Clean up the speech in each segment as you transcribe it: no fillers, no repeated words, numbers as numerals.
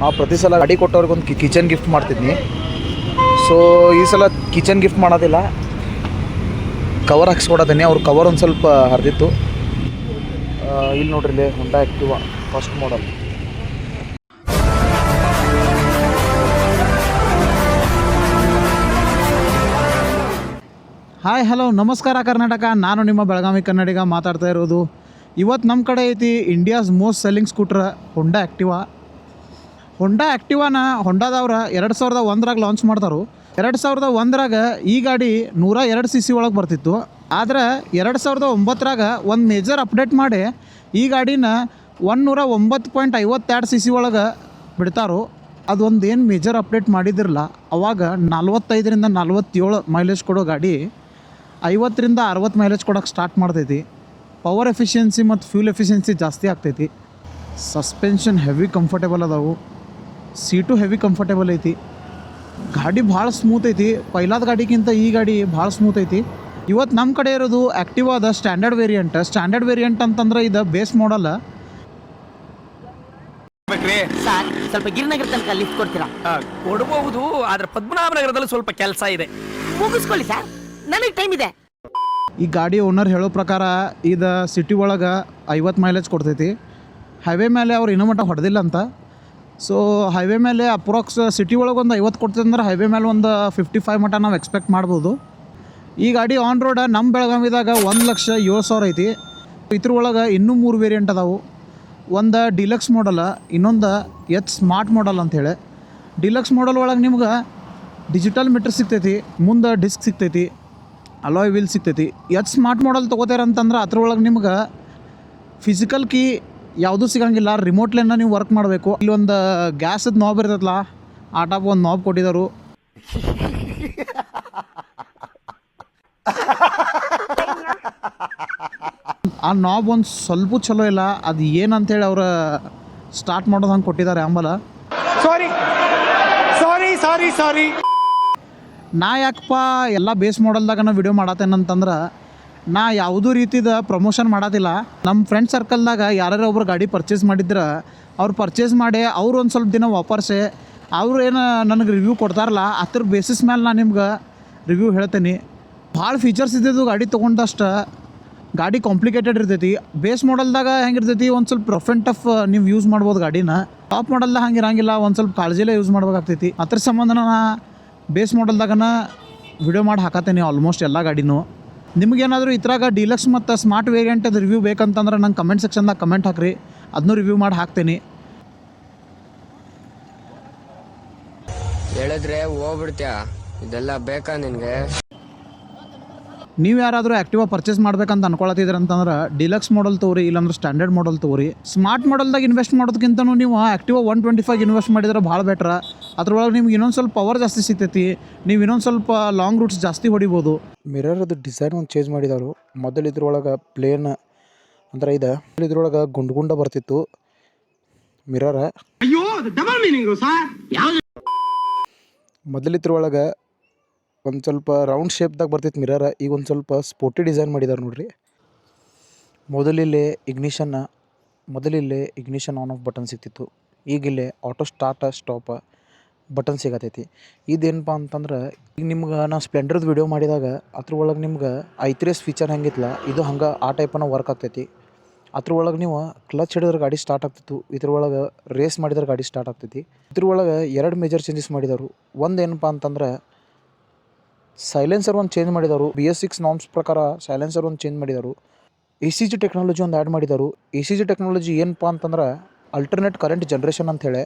ನಾವು ಪ್ರತಿ ಸಲ ಗಾಡಿ ಕೊಟ್ಟವ್ರಿಗೆ ಒಂದು ಕಿಚನ್ ಗಿಫ್ಟ್ ಮಾಡ್ತಿದ್ನಿ. ಸೊ ಈ ಸಲ ಕಿಚನ್ ಗಿಫ್ಟ್ ಮಾಡೋದಿಲ್ಲ, ಕವರ್ ಹಾಕ್ಸ್ಕೊಡೋದನ್ನೇ. ಅವ್ರ ಕವರ್ ಒಂದು ಸ್ವಲ್ಪ ಹರಿದಿತ್ತು. ಇಲ್ಲಿ ನೋಡ್ರಿ, ಇಲ್ಲಿ ಹೊಂಡಾ ಆ್ಯಕ್ಟಿವಾ ಫಸ್ಟ್ ಮಾಡಲ್. ಹಾಯ್ ಹಲೋ ನಮಸ್ಕಾರ ಕರ್ನಾಟಕ, ನಾನು ನಿಮ್ಮ ಬೆಳಗಾವಿ ಕನ್ನಡಿಗ ಮಾತಾಡ್ತಾ ಇರೋದು. ಇವತ್ತು ನಮ್ಮ ಕಡೆ ಐತಿ ಇಂಡಿಯಾಸ್ ಮೋಸ್ಟ್ ಸೆಲ್ಲಿಂಗ್ ಸ್ಕೂಟ್ರ್ ಹೊಂಡಾ ಆ್ಯಕ್ಟಿವಾ. ಹೊಂಡಾ ಆ್ಯಕ್ಟಿವಾನ ಹೊಂಡಾದವ್ರು 2001 ಲಾಂಚ್ ಮಾಡ್ತಾರು. 2001 ಈ ಗಾಡಿ 102 CC ಒಳಗೆ ಬರ್ತಿತ್ತು. ಆದರೆ 2009 ಒಂದು ಮೇಜರ್ ಅಪ್ಡೇಟ್ ಮಾಡಿ ಈ ಗಾಡಿನ 109.52 CC ಒಳಗೆ ಬಿಡ್ತಾರೋ. ಅದೊಂದು ಏನು ಮೇಜರ್ ಅಪ್ಡೇಟ್ ಮಾಡಿದಿರಲ್ಲ, ಅವಾಗ 45ರಿಂದ 47 ಮೈಲೇಜ್ ಕೊಡೋ ಗಾಡಿ 50ರಿಂದ 60 ಮೈಲೇಜ್ ಕೊಡೋಕ್ಕೆ ಸ್ಟಾರ್ಟ್ ಮಾಡ್ತೈತಿ. ಪವರ್ ಎಫಿಷಿಯನ್ಸಿ ಮತ್ತು ಫ್ಯೂಲ್ ಎಫಿಷಿಯನ್ಸಿ ಜಾಸ್ತಿ ಆಗ್ತೈತಿ. ಸಸ್ಪೆನ್ಷನ್ ಹೆವಿ ಕಂಫರ್ಟೇಬಲ್ ಅದಾವು, ಸೀಟು ಹೆವಿ ಕಂಫರ್ಟೇಬಲ್ ಐತಿ. ಗಾಡಿ ಭಾಳ ಸ್ಮೂತ್ ಐತಿ. ಪೈಲಾದ ಗಾಡಿಗಿಂತ ಈ ಗಾಡಿ ಭಾಳ ಸ್ಮೂತ್ ಐತಿ. ಇವತ್ತು ನಮ್ಮ ಕಡೆ ಇರೋದು ಆ್ಯಕ್ಟಿವಾದ ಸ್ಟ್ಯಾಂಡರ್ಡ್ ವೇರಿಯಂಟ್. ಸ್ಟ್ಯಾಂಡರ್ಡ್ ವೇರಿಯಂಟ್ ಅಂತಂದ್ರೆ ಇದು ಬೇಸ್ ಮಾಡಲ್. ಸರ್, ಸ್ವಲ್ಪ ಗಿರಿನಗರ ತನಕ ಲಿಫ್ಟ್ ಕೊಡ್ತೀರಾ? ಕೊಡಬಹುದು, ಆದ್ರೆ ಪದ್ಮನಾಭನಗರದಲ್ಲಿ ಸ್ವಲ್ಪ ಕೆಲಸ ಇದೆ. ಮುಗಿಸ್ಕೊಳ್ಳಿ ಸರ್, ನನಗೆ ಟೈಮ್ ಇದೆ. ಈ ಗಾಡಿ ಓನರ್ ಹೇಳೋ ಪ್ರಕಾರ ಇದು ಸಿಟಿ ಒಳಗೆ 50 ಮೈಲೇಜ್ ಕೊಡ್ತೈತಿ. ಹೈವೇ ಮೇಲೆ ಅವ್ರು ಇನ್ನೂ ಮಟ್ಟ ಹೊಡೆದಿಲ್ಲ ಅಂತ. ಸೊ ಹೈವೇ ಮೇಲೆ ಅಪ್ರಾಕ್ಸ್ ಸಿಟಿ ಒಳಗೆ ಒಂದು 50 ಕೊಡ್ತೈತೆ ಅಂದ್ರೆ ಹೈವೇ ಮೇಲೆ ಒಂದು 55 ಮಟ್ಟ ನಾವು ಎಕ್ಸ್ಪೆಕ್ಟ್ ಮಾಡ್ಬೋದು. ಈ ಗಾಡಿ ಆನ್ ರೋಡ್ ನಮ್ಮ ಬೆಳಗಾವಿದಾಗ 1,07,000 ಐತಿ. ಇದ್ರ ಒಳಗೆ ಇನ್ನೂ 3 ವೇರಿಯಂಟ್ ಅದಾವು. ಒಂದು ಡಿಲಕ್ಸ್ ಮಾಡಲ್, ಇನ್ನೊಂದು ಸ್ಮಾರ್ಟ್ ಮಾಡಲ್ ಅಂಥೇಳಿ. ಡಿಲಕ್ಸ್ ಮಾಡಲ್ ಒಳಗೆ ನಿಮ್ಗೆ ಡಿಜಿಟಲ್ ಮೀಟರ್ ಸಿಗ್ತೈತಿ, ಮುಂದೆ ಡಿಸ್ಕ್ ಸಿಗ್ತೈತಿ, ಅಲಾಯ್ ವೀಲ್ ಸಿಗ್ತೈತಿ. ಸ್ಮಾರ್ಟ್ ಮಾಡಲ್ ತೊಗೋತೀರಂತಂದ್ರೆ ಅದ್ರೊಳಗೆ ನಿಮ್ಗೆ ಫಿಸಿಕಲ್ ಕೀ ಯಾವುದೂ ಸಿಗಂಗಿಲ್ಲ, ರಿಮೋಟ್ಲಿಂದ ನೀವು ವರ್ಕ್ ಮಾಡಬೇಕು. ಇಲ್ಲೊಂದು ಗ್ಯಾಸದ ನಾಬ್ ಇರ್ತೈತಲ್ಲ, ಆ ಟಾಪ್ ಒಂದು ನಾಬ್ ಕೊಟ್ಟಿದ್ದಾರೆ. ಆ ನಾಬ್ ಒಂದು ಸ್ವಲ್ಪ ಚಲೋ ಇಲ್ಲ, ಅದು ಏನಂತೇಳಿ ಅವ್ರು ಸ್ಟಾರ್ಟ್ ಮಾಡೋದು ಹಂಗೆ ಕೊಟ್ಟಿದ್ದಾರೆ. ಆಂಬಲ ಸಾರಿ ನಾ ಯಾಕಪ್ಪ ಎಲ್ಲ ಬೇಸ್ ಮಾಡಲ್ದಾಗ ನಾ ವಿಡಿಯೋ ಮಾಡತ್ತೇನಂತಂದ್ರೆ, ನಾ ಯಾವುದೂ ರೀತಿದ ಪ್ರಮೋಷನ್ ಮಾಡತ್ತಿಲ್ಲ. ನಮ್ಮ ಫ್ರೆಂಡ್ ಸರ್ಕಲ್ದಾಗ ಯಾರ್ಯಾರು ಒಬ್ರು ಗಾಡಿ ಪರ್ಚೇಸ್ ಮಾಡಿದ್ರೆ ಅವ್ರು ಪರ್ಚೇಸ್ ಮಾಡಿ ಅವ್ರು ಒಂದು ಸ್ವಲ್ಪ ದಿನ ವಾಪರ್ಸೆ ಅವ್ರು ಏನು ನನಗೆ ರಿವ್ಯೂ ಕೊಡ್ತಾರಲ್ಲ, ಅದ್ರ ಬೇಸಿಸ್ ಮೇಲೆ ನಾನು ನಿಮ್ಗೆ ರಿವ್ಯೂ ಹೇಳ್ತೇನೆ. ಭಾಳ ಫೀಚರ್ಸ್ ಇದ್ದಿದ್ದು ಗಾಡಿ ತೊಗೊಂಡಷ್ಟು ಗಾಡಿ ಕಾಂಪ್ಲಿಕೇಟೆಡ್ ಇರ್ತೈತಿ. ಬೇಸ್ ಮಾಡಲ್ದಾಗ ಹೆಂಗಿರ್ತೈತಿ, ಒಂದು ಸ್ವಲ್ಪ ರಫ್ ಆ್ಯಂಡ್ ಟಫ್ ನೀವು ಯೂಸ್ ಮಾಡ್ಬೋದು ಗಾಡಿನ. ಟಾಪ್ ಮಾಡಲ್ದಾಗ ಹಂಗೆ ಇರಂಗಿಲ್ಲ, ಒಂದು ಸ್ವಲ್ಪ ಕಾಳಜಿಲೇ ಯೂಸ್ ಮಾಡ್ಬೇಕಾಗ್ತೈತಿ. ಅದ್ರ ಸಂಬಂಧ ನಾನು ಬೇಸ್ ಮಾಡಲ್ದಾಗನ ವಿಡಿಯೋ ಮಾಡಿ ಹಾಕತ್ತೇನೆ ಆಲ್ಮೋಸ್ಟ್ ಎಲ್ಲ ಗಾಡಿನೂ. ನಿಮಗೇನಾದರೂ ಇದ್ರಾಗ ಡೀಲಕ್ಸ್ ಮತ್ತು ಸ್ಮಾರ್ಟ್ ವೇರಿಯಂಟದ ರಿವ್ಯೂ ಬೇಕಂತಂದ್ರೆ ನಂಗೆ ಕಮೆಂಟ್ ಸೆಕ್ಷನ್ದಾಗ ಕಮೆಂಟ್ ಹಾಕ್ರಿ, ಅದನ್ನೂ ರಿವ್ಯೂ ಮಾಡಿ ಹಾಕ್ತೇನೆ. ಹೇಳಿದ್ರೆ ಹೋಗ್ಬಿಡ್ತೀಯ, ಇದೆಲ್ಲ ಬೇಕಾ ನಿನಗೆ? ನೀವು ಯಾರಾದರೂ ಆ್ಯಕ್ಟಿವಾ ಪರ್ಚೇಸ್ ಮಾಡ್ಬೇಕಂತ ಅನ್ಕೊಳತ್ತಿದ್ರೆ ಅಂತಂದ್ರೆ ಡಿಲಕ್ಸ್ ಮಾಡಲ್ ತೊಗೊರಿ, ಇಲ್ಲಾಂದ್ರೆ ಸ್ಟ್ಯಾಂಡರ್ಡ್ ಮಾಡಲ್ ತೊಗೊರಿ. ಸ್ಮಾರ್ಟ್ ಮಾಡಲ್ದಾಗ ಇನ್ವೆಸ್ಟ್ ಮಾಡೋದಕ್ಕಿಂತನೂ ನೀವು ಆ್ಯಕ್ಟಿವಾ 125 ಇನ್ವೆಸ್ಟ್ ಮಾಡಿದ್ರೆ ಭಾಳ ಬೆಟ್ರ. ಅದ್ರೊಳಗೆ ನಿಮ್ಗೆ ಇನ್ನೊಂದು ಸ್ವಲ್ಪ ಪವರ್ ಜಾಸ್ತಿ ಸಿಗ್ತೈತಿ, ನೀವು ಇನ್ನೊಂದು ಸ್ವಲ್ಪ ಲಾಂಗ್ ರೂಟ್ಸ್ ಜಾಸ್ತಿ ಹೊಡಿಬೋದು. ಮಿರರ್ದು ಡಿಸೈನ್ ಒಂದು ಚೇಂಜ್ ಮಾಡಿದವರು. ಮೊದಲು ಇದ್ರೊಳಗೆ ಪ್ಲೇನ್ ಅಂದ್ರೆ ಇದ್ರೊಳಗೆ ಗುಂಡ ಬರ್ತಿತ್ತು ಮಿರರ್. ಮೊದಲಿದ್ರೊಳಗೆ ಒಂದು ಸ್ವಲ್ಪ ರೌಂಡ್ ಶೇಪ್ದಾಗ ಬರ್ತಿತ್ತು ಮಿರರ್. ಈಗ ಒಂದು ಸ್ವಲ್ಪ ಸ್ಪೋರ್ಟಿ ಡಿಸೈನ್ ಮಾಡಿದ್ದಾರೆ ನೋಡ್ರಿ. ಮೊದಲಿಲ್ಲೇ ಇಗ್ನಿಷನ್ ಆನ್ ಆಫ್ ಬಟನ್ ಸಿಗ್ತಿತ್ತು, ಈಗಿಲ್ಲೇ ಆಟೋ ಸ್ಟಾರ್ಟ್ ಸ್ಟಾಪ್ ಬಟನ್ ಸಿಗತೈತಿ. ಇದೇನಪ್ಪ ಅಂತಂದ್ರೆ, ಈಗ ನಿಮ್ಗೆ ನಾವು ಸ್ಪ್ಲೆಂಡರ್ದು ವಿಡಿಯೋ ಮಾಡಿದಾಗ ಅದ್ರೊಳಗೆ ನಿಮ್ಗೆ ಐತ್ರೇಸ್ ಫೀಚರ್ ಹೆಂಗಿತ್ತಲ್ಲ, ಇದು ಹಂಗೆ ಆ ಟೈಪನ ವರ್ಕ್ ಆಗ್ತೈತಿ. ಅದ್ರೊಳಗೆ ನೀವು ಕ್ಲಚ್ ಹಿಡಿದ್ರೆ ಗಾಡಿ ಸ್ಟಾರ್ಟ್ ಆಗ್ತಿತ್ತು, ಇದ್ರೊಳಗೆ ರೇಸ್ ಮಾಡಿದ್ರೆ ಗಾಡಿ ಸ್ಟಾರ್ಟ್ ಆಗ್ತೈತಿ. ಇದ್ರೊಳಗೆ 2 ಮೇಜರ್ ಚೇಂಜಸ್ ಮಾಡಿದರು. ಒಂದು ಏನಪ್ಪ ಅಂತಂದ್ರೆ ಸೈಲೆನ್ಸರ್ ಒಂದು ಚೇಂಜ್ ಮಾಡಿದರು. BS6 ನಾರ್ಮ್ಸ್ ಪ್ರಕಾರ ಸೈಲೆನ್ಸರ್ ಒಂದು ಚೇಂಜ್ ಮಾಡಿದರು. ECG ಟೆಕ್ನಾಲಜಿ ಒಂದು ಆ್ಯಡ್ ಮಾಡಿದರು. ECG ಟೆಕ್ನಾಲಜಿ ಏನಪ್ಪ ಅಂತಂದ್ರೆ ಅಲ್ಟರ್ನೇಟ್ ಕರೆಂಟ್ ಜನ್ರೇಷನ್ ಅಂಥೇಳಿ,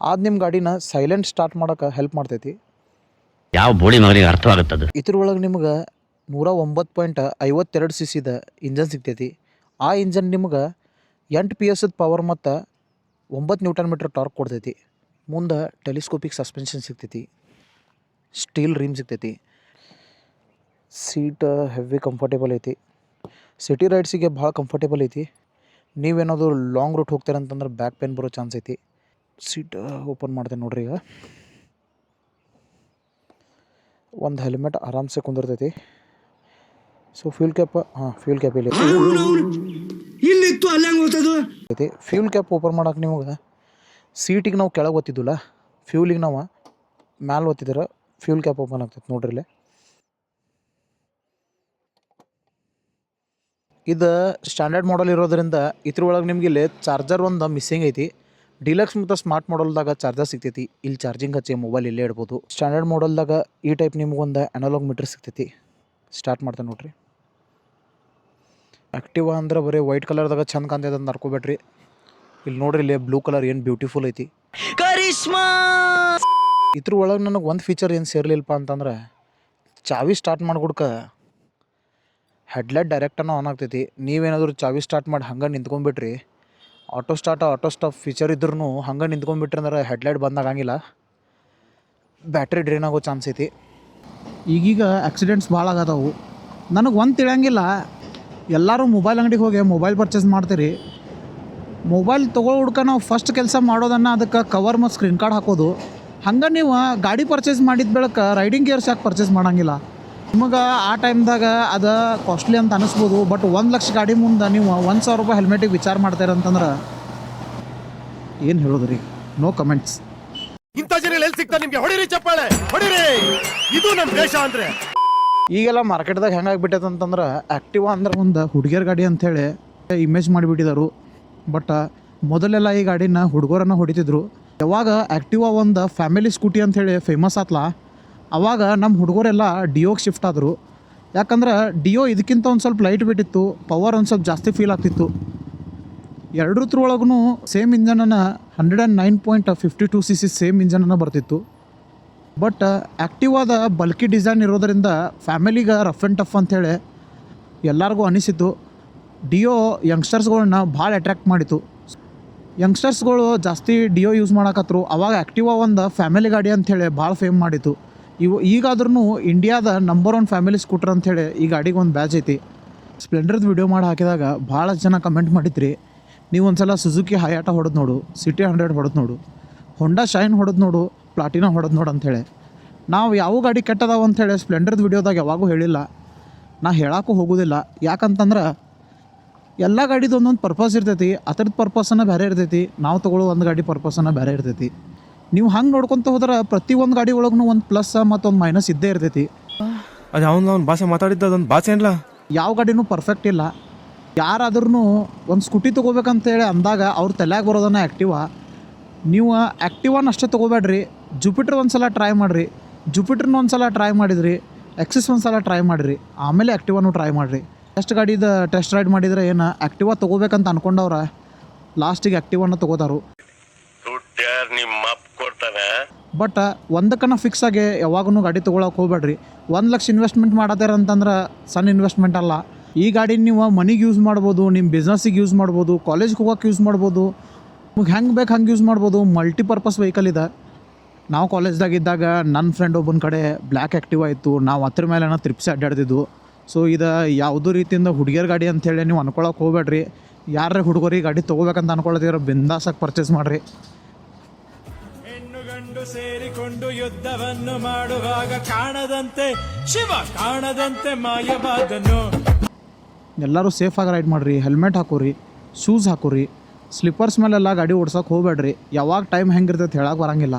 ಅದು ನಿಮ್ಮ ಗಾಡಿನ ಸೈಲೆಂಟ್ ಸ್ಟಾರ್ಟ್ ಮಾಡೋಕೆ ಹೆಲ್ಪ್ ಮಾಡ್ತೈತಿ. ಯಾವ ಬೋಳಿ ಮಗನಿಗೆ ಅರ್ಥವಾಗುತ್ತದೆ. ಇದ್ರೊಳಗೆ ನಿಮ್ಗೆ 109.52 CCದ ಇಂಜನ್ ಸಿಗ್ತೈತಿ. ಆ ಇಂಜನ್ ನಿಮ್ಗೆ 8 PS ಪವರ್ ಮತ್ತು 9 Nm ಟಾರ್ಕ್ ಕೊಡ್ತೈತಿ. ಮುಂದೆ ಟೆಲಿಸ್ಕೋಪಿಕ್ ಸಸ್ಪೆನ್ಷನ್ ಸಿಗ್ತೈತಿ, ಸ್ಟೀಲ್ ರೀಮ್ ಸಿಗ್ತೈತಿ. ಸೀಟ್ ಹೆವಿ ಕಂಫರ್ಟೇಬಲ್ ಐತಿ. ಸಿಟಿ ರೈಡ್ಸಿಗೆ ಭಾಳ ಕಂಫರ್ಟೇಬಲ್ ಐತಿ. ನೀವೇನಾದರೂ ಲಾಂಗ್ ರೂಟ್ ಹೋಗ್ತೀರಂತಂದ್ರೆ ಬ್ಯಾಕ್ ಪೇನ್ ಬರೋ ಚಾನ್ಸ್ ಐತಿ. ಸೀಟ್ ಓಪನ್ ಮಾಡ್ತೇನೆ ನೋಡ್ರಿ. ಈಗ ಒಂದು ಹೆಲ್ಮೆಟ್ ಆರಾಮ್ಸೆ ಕುಂದಿರ್ತೈತಿ. ಸೊ ಫ್ಯೂಲ್ ಕ್ಯಾಪ್ ಇಲ್ಲಿ ಫ್ಯೂಲ್ ಕ್ಯಾಪ್ ಓಪನ್ ಮಾಡೋಕೆ ನಿಮ್ಗೆ ಸೀಟಿಗೆ ನಾವು ಕೆಳಗೆ ಒತ್ತಿದ್ದಿಲ್ಲ, ಫ್ಯೂಲಿಗೆ ನಾವು ಮ್ಯಾಲೆ ಒತ್ತಿದ್ರೆ ಫ್ಯೂಲ್ ಕ್ಯಾಪ್ ಓಪನ್ ಆಗ್ತೈತೆ ನೋಡ್ರಿ ಇಲ್ಲಿ. ಇದು ಸ್ಟ್ಯಾಂಡರ್ಡ್ ಮಾಡಲ್ ಇರೋದ್ರಿಂದ ಇದ್ರೊಳಗೆ ನಿಮ್ಗೆ ಇಲ್ಲಿ ಚಾರ್ಜರ್ ಒಂದು ಮಿಸ್ಸಿಂಗ್ ಐತಿ. ಡಿಲಕ್ಸ್ ಮತ್ತು ಸ್ಮಾರ್ಟ್ ಮಾಡಲ್ದಾಗ ಚಾರ್ಜರ್ ಸಿಗ್ತೈತಿ. ಇಲ್ಲಿ ಚಾರ್ಜಿಂಗ್ ಹಚ್ಚಿ ಮೊಬೈಲ್ ಇಲ್ಲೇ ಇಡ್ಬೋದು. ಸ್ಟ್ಯಾಂಡರ್ಡ್ ಮಾಡಲ್ದಾಗ ಈ ಟೈಪ್ ನಿಮ್ಗೊಂದು ಅನಲಾಗ್ ಮೀಟರ್ ಸಿಗ್ತೈತಿ. ಸ್ಟಾರ್ಟ್ ಮಾಡ್ತೇನೆ ನೋಡ್ರಿ. ಆ್ಯಕ್ಟಿವಾ ಅಂದ್ರೆ ಬರೀ ವೈಟ್ ಕಲರ್ದಾಗ ಚಂದ ಕಾಣ್ತೈತೆ ಅಂತ ನಡ್ಕೋಬೇಡ್ರಿ. ಇಲ್ಲಿ ನೋಡ್ರಿ, ಇಲ್ಲಿ ಬ್ಲೂ ಕಲರ್ ಏನು ಬ್ಯೂಟಿಫುಲ್ ಐತಿ. ಇದ್ರ ಒಳಗೆ ನನಗೆ ಒಂದು ಫೀಚರ್ ಏನು ಸೇರ್ಲಿಲ್ಲಪ್ಪ ಅಂತಂದ್ರೆ, ಚಾವಿ ಸ್ಟಾರ್ಟ್ ಮಾಡ್ಕೊಡ್ಕ ಹೆಡ್ಲೈಟ್ ಡೈರೆಕ್ಟನ್ನು ಆನ್ ಆಗ್ತೈತಿ. ನೀವೇನಾದರೂ ಚಾವಿ ಸ್ಟಾರ್ಟ್ ಮಾಡಿ ಹಂಗೆ ನಿಂತ್ಕೊಂಡ್ಬಿಟ್ರಿ, ಆಟೋ ಸ್ಟಾಪ್ ಫೀಚರ್ ಇದ್ರೂ ಹಂಗೆ ನಿಂತ್ಕೊಂಡ್ಬಿಟ್ರಿ ಅಂದ್ರೆ ಹೆಡ್ಲೈಟ್ ಬಂದಾಗಂಗಿಲ್ಲ, ಬ್ಯಾಟ್ರಿ ಡ್ರೈನ್ ಆಗೋ ಚಾನ್ಸ್ ಐತಿ. ಈಗೀಗ ಆಕ್ಸಿಡೆಂಟ್ಸ್ ಭಾಳ ಆಗದವು. ನನಗೆ ಒಂದು ತಿಳಿಯಂಗಿಲ್ಲ, ಎಲ್ಲರೂ ಮೊಬೈಲ್ ಅಂಗಡಿಗೆ ಹೋಗಿ ಮೊಬೈಲ್ ಪರ್ಚೇಸ್ ಮಾಡ್ತೀರಿ. ಮೊಬೈಲ್ ಹುಡ್ಕ ನಾವು ಫಸ್ಟ್ ಕೆಲಸ ಮಾಡೋದನ್ನು ಅದಕ್ಕೆ ಕವರ್ ಮತ್ತು ಸ್ಕ್ರೀನ್ ಕಾರ್ಡ್ ಹಾಕೋದು. ಹಂಗೆ ನೀವು ಗಾಡಿ ಪರ್ಚೇಸ್ ಮಾಡಿದ ಬೆಳಕ ರೈಡಿಂಗ್ ಗೇರ್ಸ್ ಯಾಕೆ ಪರ್ಚೇಸ್ ಮಾಡೋಂಗಿಲ್ಲ? ನಿಮಗೆ ಆ ಟೈಮ್ದಾಗ ಅದು ಕಾಸ್ಟ್ಲಿ ಅಂತ ಅನಿಸ್ಬೋದು. ಬಟ್ 1 ಲಕ್ಷ ಗಾಡಿ ಮುಂದೆ ನೀವು 1,000 ರೂಪಾಯಿ ಹೆಲ್ಮೆಟಿಗೆ ವಿಚಾರ ಮಾಡ್ತೀರಂತಂದ್ರೆ ಏನು ಹೇಳೋದು ರೀ? No comments. ಇಂಥ ಜನ ಎಲ್ಲಿ ಸಿಗ್ತಾರೆ ನಿಮ್ಗೆ? ಹೊಡಿರಿ ಚಪ್ಪಾಳೆ, ಹೊಡಿರಿ. ಇದು ನಮ್ಮ ದೇಶ ಅಂದ್ರೆ. ಈಗೆಲ್ಲ ಮಾರ್ಕೆಟ್ದಾಗ ಹೆಂಗಾಗ್ಬಿಟ್ಟೈತೆ ಅಂತಂದ್ರೆ, ಆ್ಯಕ್ಟಿವಾ ಅಂದ್ರೆ ಒಂದು ಹುಡುಗಿಯರ ಗಾಡಿ ಅಂಥೇಳಿ ಇಮೇಜ್ ಮಾಡಿಬಿಟ್ಟಿದ್ದಾರೆ. ಬಟ್ ಮೊದಲೆಲ್ಲ ಈ ಗಾಡಿನ ಹುಡುಗರನ್ನು ಹೊಡಿತಿದ್ರು. ಯಾವಾಗ ಆ್ಯಕ್ಟಿವಾ ಒಂದು ಫ್ಯಾಮಿಲಿ ಸ್ಕೂಟಿ ಅಂಥೇಳಿ ಫೇಮಸ್ ಆತ್ಲ, ಆವಾಗ ನಮ್ಮ ಹುಡುಗರೆಲ್ಲ ಡಿಯೋಗೆ ಶಿಫ್ಟ್ ಆದರು. ಯಾಕಂದ್ರೆ ಡಿಯೋ ಇದಕ್ಕಿಂತ ಒಂದು ಸ್ವಲ್ಪ ಲೈಟ್ ಬಿಟ್ಟಿತ್ತು, ಪವರ್ ಒಂದು ಸ್ವಲ್ಪ ಜಾಸ್ತಿ ಫೀಲ್ ಆಗ್ತಿತ್ತು. ಎರಡರೊಳಗೂ ಸೇಮ್ ಇಂಜನನ್ನು 109.52 cc ಸೇಮ್ ಇಂಜನನ್ನು ಬರ್ತಿತ್ತು. ಬಟ್ ಆ್ಯಕ್ಟಿವಾದ ಬಲ್ಕಿ ಡಿಸೈನ್ ಇರೋದರಿಂದ ಫ್ಯಾಮಿಲಿಗೆ ರಫ್ ಆ್ಯಂಡ್ ಟಫ್ ಅಂಥೇಳಿ ಎಲ್ಲರಿಗೂ ಅನಿಸಿತ್ತು. ಡಿಯೋ ಯಂಗ್ಸ್ಟರ್ಸ್ಗಳನ್ನ ಭಾಳ ಅಟ್ರ್ಯಾಕ್ಟ್ ಮಾಡಿತು. ಯಂಗ್ಸ್ಟರ್ಸ್ಗಳು ಜಾಸ್ತಿ ಡಿಯೋ ಯೂಸ್ ಮಾಡಕತ್ರು. ಅವಾಗ ಆ್ಯಕ್ಟಿವಾ ಒಂದು ಫ್ಯಾಮಿಲಿ ಗಾಡಿ ಅಂಥೇಳಿ ಭಾಳ ಫೇಮ್ ಮಾಡಿತ್ತು. ಈಗಾದ್ರೂ ಇಂಡಿಯಾದ ನಂಬರ್ 1 ಫ್ಯಾಮಿಲಿ ಸ್ಕೂಟರ್ ಅಂಥೇಳಿ ಈ ಗಾಡಿಗೆ ಒಂದು ಬ್ಯಾಚ್ ಐತಿ. ಸ್ಪ್ಲೆಂಡರ್ದು ವಿಡಿಯೋ ಮಾಡಿ ಹಾಕಿದಾಗ ಭಾಳ ಜನ ಕಮೆಂಟ್ ಮಾಡಿದ್ರಿ, ನೀವು ಒಂದು ಸಲ ಸುಜುಕಿ ಹಯಾಟ ಹೊಡೆದು ನೋಡು, ಸಿಟಿ 100 ಹೊಡೆದು ನೋಡು, ಹೊಂಡಾ ಶೈನ್ ಹೊಡೆದು ನೋಡು, ಪ್ಲಾಟಿನಾ ಹೊಡೆದು ನೋಡು ಅಂಥೇಳಿ. ನಾವು ಯಾವ ಗಾಡಿ ಕೆಟ್ಟದಾವ ಅಂಥೇಳಿ ಸ್ಪ್ಲೆಂಡರ್ದು ವಿಡಿಯೋದಾಗ ಯಾವಾಗೂ ಹೇಳಿಲ್ಲ, ನಾ ಹೇಳೋಕ್ಕೂ ಹೋಗೋದಿಲ್ಲ. ಯಾಕಂತಂದ್ರೆ ಎಲ್ಲ ಗಾಡಿದು ಒಂದೊಂದು ಪರ್ಪಸ್ ಇರ್ತೈತಿ. ಅದ್ರದ್ದು ಪರ್ಪಸ್ಸನ್ನು ಬೇರೆ ಇರ್ತೈತಿ, ನಾವು ತೊಗೊಳ್ಳೋ ಒಂದು ಗಾಡಿ ಪರ್ಪಸ್ಸನ್ನು ಬೇರೆ ಇರ್ತೈತಿ. ನೀವು ಹಂಗೆ ನೋಡ್ಕೊತ ಹೋದ್ರೆ ಪ್ರತಿಯೊಂದು ಗಾಡಿ ಒಳಗೂ ಒಂದು ಪ್ಲಸ್ ಮತ್ತು ಒಂದು ಮೈನಸ್ ಇದ್ದೇ ಇರ್ತೈತಿ. ಅದು ಅವ್ನು ಭಾಷೆ ಮಾತಾಡಿದ್ದ ಅದೊಂದು ಭಾಷೆ ಏನಿಲ್ಲ. ಯಾವ ಗಾಡಿನೂ ಪರ್ಫೆಕ್ಟ್ ಇಲ್ಲ. ಯಾರಾದ್ರೂ ಒಂದು ಸ್ಕೂಟಿ ತೊಗೋಬೇಕಂತೇಳಿ ಅಂದಾಗ ಅವ್ರ ತಲೆಯಾಗ ಬರೋದನ್ನ ಆ್ಯಕ್ಟಿವಾ. ನೀವು ಆ್ಯಕ್ಟಿವಾನ ಅಷ್ಟೇ ತೊಗೋಬೇಡ್ರಿ, ಜುಪಿಟರ್ ಒಂದು ಸಲ ಟ್ರೈ ಮಾಡಿರಿ. ಜುಪಿಟರ್ನ ಒಂದು ಸಲ ಟ್ರೈ ಮಾಡಿದ್ರಿ, ಎಕ್ಸಿಸ್ ಒಂದು ಸಲ ಟ್ರೈ ಮಾಡಿರಿ, ಆಮೇಲೆ ಆ್ಯಕ್ಟಿವಾನು ಟ್ರೈ ಮಾಡಿರಿ. ಗಾಡಿದ ಟೆಸ್ಟ್ ರೈಡ್ ಮಾಡಿದರೆ ಏನು ಆ್ಯಕ್ಟಿವಾ ತೊಗೋಬೇಕಂತ ಅನ್ಕೊಂಡವ್ರ ಲಾಸ್ಟಿಗೆ ಆ್ಯಕ್ಟಿವಾನ ತೊಗೋತಾರು. ಬಟ್ ಒಂದಕ್ಕನ ಫಿಕ್ಸ್ ಆಗಿ ಯಾವಾಗೂ ಗಾಡಿ ತೊಗೊಳಕ್ಕೆ ಹೋಗ್ಬೇಡ್ರಿ. 1 ಲಕ್ಷ ಇನ್ವೆಸ್ಟ್ಮೆಂಟ್ ಮಾಡತ್ತಾರ ಅಂತಂದ್ರೆ ಸಣ್ಣ ಇನ್ವೆಸ್ಟ್ಮೆಂಟ್ ಅಲ್ಲ. ಈ ಗಾಡಿ ನೀವು ಮನಿಗೆ ಯೂಸ್ ಮಾಡ್ಬೋದು, ನಿಮ್ಮ ಬಿಸ್ನೆಸ್ಸಿಗೆ ಯೂಸ್ ಮಾಡ್ಬೋದು, ಕಾಲೇಜ್ಗೆ ಹೋಗೋಕೆ ಯೂಸ್ ಮಾಡ್ಬೋದು, ನಿಮ್ಗೆ ಹೆಂಗೆ ಬೇಕು ಹಂಗೆ ಯೂಸ್ ಮಾಡ್ಬೋದು. ಮಲ್ಟಿಪರ್ಪಸ್ ವೆಹಿಕಲ್ ಇದೆ. ನಾವು ಕಾಲೇಜ್ದಾಗಿದ್ದಾಗ ನನ್ನ ಫ್ರೆಂಡ್ ಒಬ್ಬನ ಕಡೆ ಬ್ಲ್ಯಾಕ್ ಆ್ಯಕ್ಟಿವಾ ಇತ್ತು. ನಾವು ಅದ್ರ ಮೇಲೆ ತ್ರಿಪ್ಸಿ ಅಡ್ಡಾಡ್ತಿದ್ವು. ಸೊ ಇದು ಯಾವುದೂ ರೀತಿಯಿಂದ ಹುಡುಗಿಯರ ಗಾಡಿ ಅಂಥೇಳಿ ನೀವು ಅನ್ಕೊಳಕ್ಕೆ ಹೋಗ್ಬೇಡ್ರಿ. ಯಾರೇ ಹುಡುಗರಿಗೆ ಗಾಡಿ ತೊಗೋಬೇಕಂತ ಅನ್ಕೊಳ್ತಿರೋ ಬಿಂದಾಸಾಗಿ ಪರ್ಚೇಸ್ ಮಾಡಿರಿ. ಹೆಣ್ಣು ಗಂಡು ಸೇರಿಕೊಂಡು ಯುದ್ಧವನ್ನು ಮಾಡುವಾಗ ಕಾಣದಂತೆ ಶಿವ ಕಾಣದಂತೆ ಮಾಯವಾದನು. ಎಲ್ಲರೂ ಸೇಫಾಗಿ ರೈಡ್ ಮಾಡಿರಿ, ಹೆಲ್ಮೆಟ್ ಹಾಕೋರಿ, ಶೂಸ್ ಹಾಕೋರಿ. ಸ್ಲಿಪ್ಪರ್ಸ್ ಮೇಲೆಲ್ಲ ಗಾಡಿ ಓಡ್ಸೋಕೆ ಹೋಗ್ಬೇಡ್ರಿ. ಯಾವಾಗ ಟೈಮ್ ಹೆಂಗಿರ್ತೈತೆ ಹೇಳಕ್ಕೆ ಬರೋಂಗಿಲ್ಲ.